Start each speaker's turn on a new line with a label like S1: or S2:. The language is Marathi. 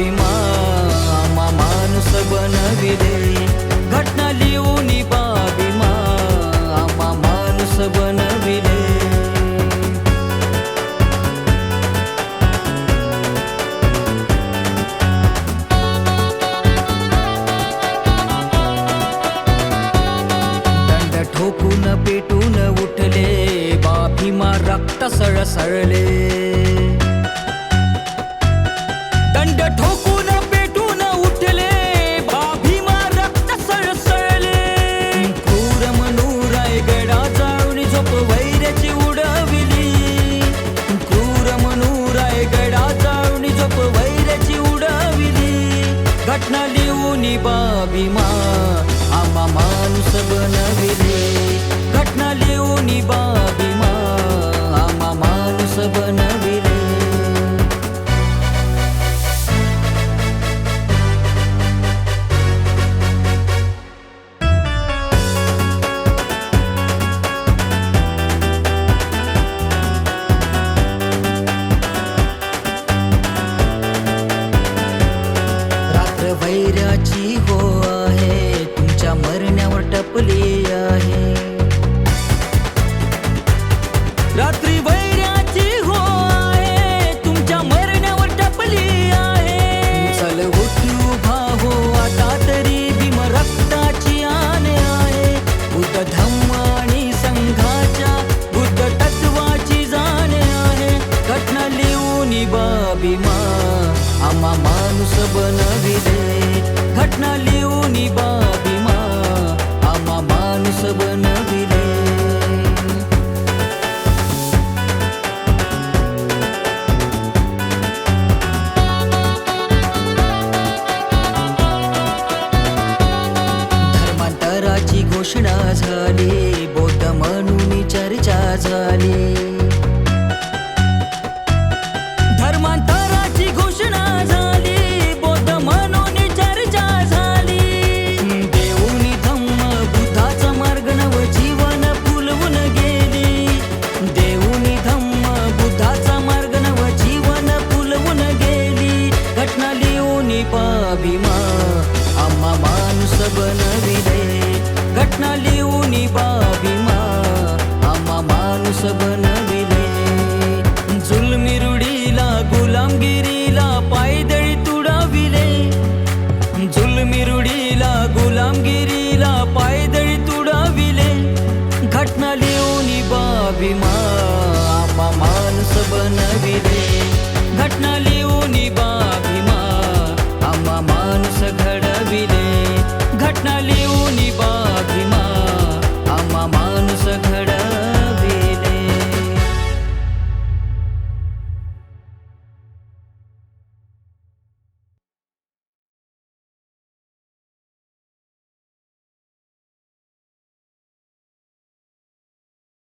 S1: भीमा आम्हा माणूस बनविले. घटना लिहून बा भीमा आम्हा माणूस बनविले. दंड ठोकून पेटून उठले बा भीमा रक्त सळसळले. दंड ठोकून पेटून उठले बा भीमा रक्त सळसळले. क्रूर म्हणून रायगडाचा झोप वैऱ्याची उडविली. क्रूर म्हणून रायगडाचा झोप वैऱ्याची उडविली. घटना लिहून बा भीमा आम्हा माणूस बनविले. घटना लिहून बा भीमा आम्हा माणूस बनविले. रात्र वैराची हो आहे तुमच्या मरण्यावर टपली आहे. रात्री वैराची हो आहे तुमच्या मरण्यावर टपली आहे. चल उठ उभा हो आता तरी भीम रक्ताची आण आहे. बुद्ध धम्म आणि संघाच्या बुद्ध तत्वाची जाण आहे. घटना लिहून बा भीमा आम्हा माणूस बनविले. घटना लिहून बा भीमा आम्हा माणूस बनविले. धर्मांतराची घोषणा झाली बौद्ध म्हणून चर्चा झाली. धर्मांतर